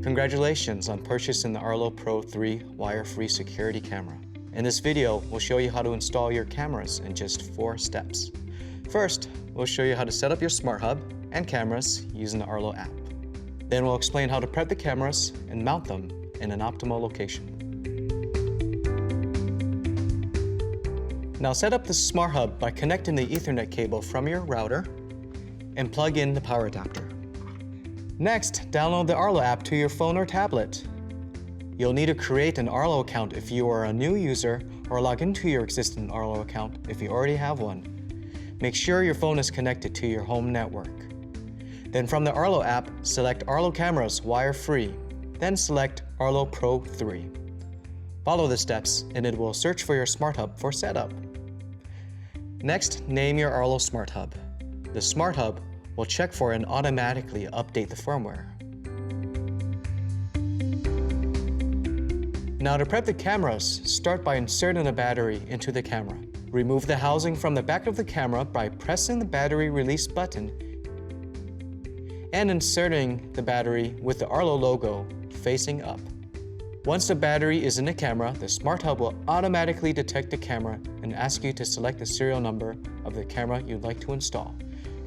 Congratulations on purchasing the Arlo Pro 3 wire-free security camera. In this video, we'll show you how to install your cameras in just 4 steps. First, we'll show you how to set up your smart hub and cameras using the Arlo app. Then we'll explain how to prep the cameras and mount them in an optimal location. Now set up the smart hub by connecting the Ethernet cable from your router and plug in the power adapter. Next, download the Arlo app to your phone or tablet. You'll need to create an Arlo account if you are a new user or log into your existing Arlo account if you already have one. Make sure your phone is connected to your home network. Then from the Arlo app, select Arlo Cameras wire-free, then select Arlo Pro 3. Follow the steps and it will search for your smart hub for setup. Next, name your Arlo Smart Hub. The Smart Hub will check for and automatically update the firmware. Now to prep the cameras, start by inserting a battery into the camera. Remove the housing from the back of the camera by pressing the battery release button and inserting the battery with the Arlo logo facing up. Once the battery is in the camera, the Smart Hub will automatically detect the camera and ask you to select the serial number of the camera you'd like to install.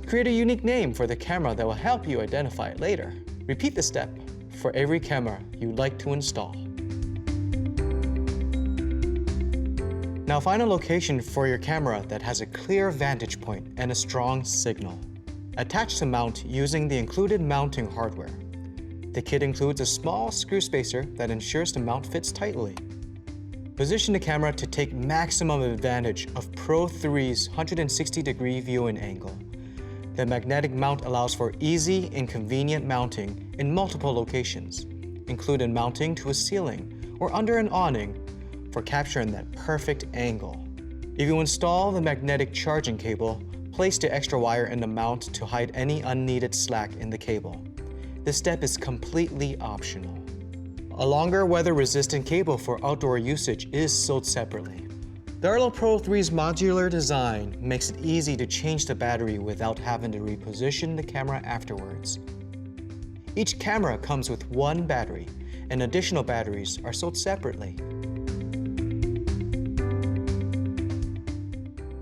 Create a unique name for the camera that will help you identify it later. Repeat the step for every camera you'd like to install. Now find a location for your camera that has a clear vantage point and a strong signal. Attach the mount using the included mounting hardware. The kit includes a small screw spacer that ensures the mount fits tightly. Position the camera to take maximum advantage of Pro 3's 160-degree viewing angle. The magnetic mount allows for easy and convenient mounting in multiple locations, including mounting to a ceiling or under an awning for capturing that perfect angle. If you install the magnetic charging cable, place the extra wire in the mount to hide any unneeded slack in the cable. This step is completely optional. A longer weather-resistant cable for outdoor usage is sold separately. The Arlo Pro 3's modular design makes it easy to change the battery without having to reposition the camera afterwards. Each camera comes with one battery, and additional batteries are sold separately.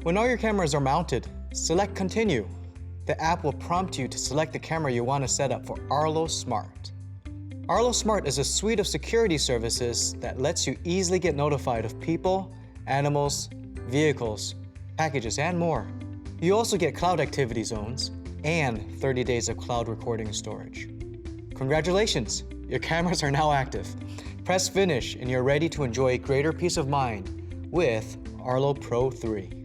When all your cameras are mounted, select Continue. The app will prompt you to select the camera you want to set up for Arlo Smart. Arlo Smart is a suite of security services that lets you easily get notified of people, animals, vehicles, packages, and more. You also get cloud activity zones and 30 days of cloud recording storage. Congratulations, your cameras are now active. Press finish and you're ready to enjoy greater peace of mind with Arlo Pro 3.